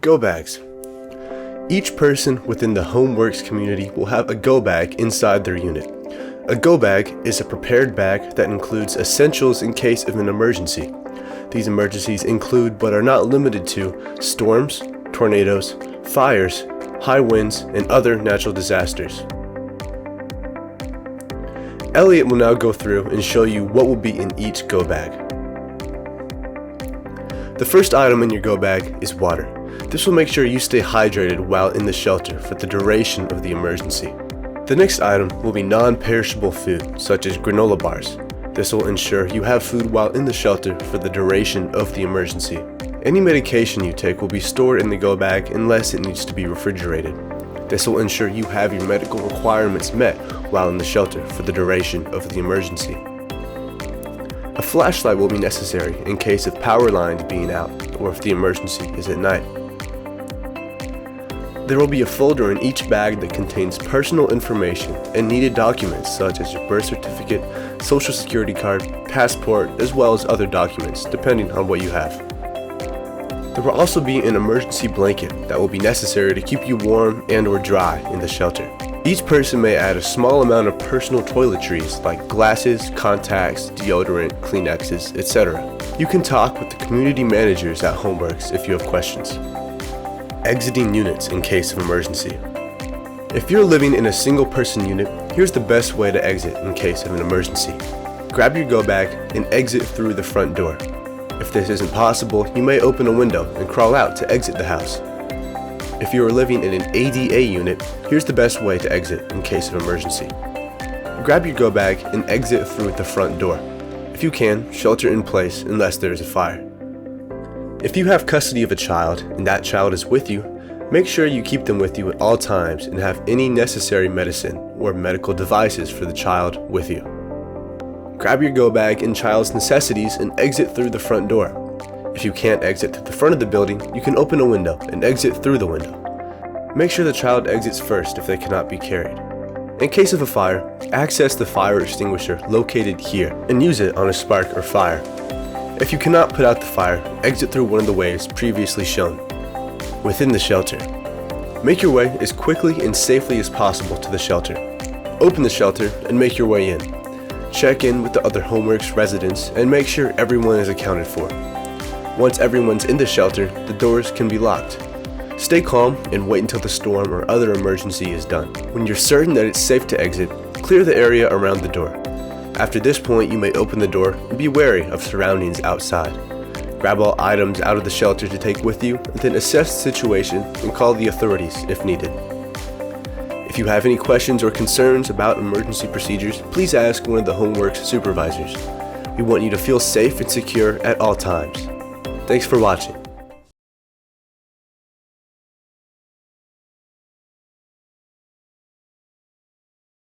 Go bags. Each person within the Homeworks community will have a go bag inside their unit. A go bag is a prepared bag that includes essentials in case of an emergency. These emergencies include, but are not limited to, storms, tornadoes, fires, high winds, and other natural disasters. Elliot will now go through and show you what will be in each go bag. The first item in your go bag is water. This will make sure you stay hydrated while in the shelter for the duration of the emergency. The next item will be non-perishable food, such as granola bars. This will ensure you have food while in the shelter for the duration of the emergency. Any medication you take will be stored in the go bag unless it needs to be refrigerated. This will ensure you have your medical requirements met while in the shelter for the duration of the emergency. A flashlight will be necessary in case of power lines being out or if the emergency is at night. There will be a folder in each bag that contains personal information and needed documents such as your birth certificate, social security card, passport, as well as other documents depending on what you have. There will also be an emergency blanket that will be necessary to keep you warm and/or dry in the shelter. Each person may add a small amount of personal toiletries like glasses, contacts, deodorant, Kleenexes, etc. You can talk with the community managers at Homeworks if you have questions. Exiting units in case of emergency. If you're living in a single-person unit, here's the best way to exit in case of an emergency. Grab your go bag and exit through the front door. If this isn't possible, you may open a window and crawl out to exit the house. If you are living in an ADA unit, here's the best way to exit in case of emergency. Grab your go bag and exit through the front door. If you can, shelter in place unless there is a fire. If you have custody of a child and that child is with you, make sure you keep them with you at all times and have any necessary medicine or medical devices for the child with you. Grab your go bag and child's necessities and exit through the front door. If you can't exit through the front of the building, you can open a window and exit through the window. Make sure the child exits first if they cannot be carried. In case of a fire, access the fire extinguisher located here and use it on a spark or fire. If you cannot put out the fire, exit through one of the ways previously shown. Within the shelter. Make your way as quickly and safely as possible to the shelter. Open the shelter and make your way in. Check in with the other Homeworks residents and make sure everyone is accounted for. Once everyone's in the shelter, the doors can be locked. Stay calm and wait until the storm or other emergency is done. When you're certain that it's safe to exit, clear the area around the door. After this point, you may open the door and be wary of surroundings outside. Grab all items out of the shelter to take with you, and then assess the situation and call the authorities if needed. If you have any questions or concerns about emergency procedures, please ask one of the Homeworks supervisors. We want you to feel safe and secure at all times. Thanks for watching.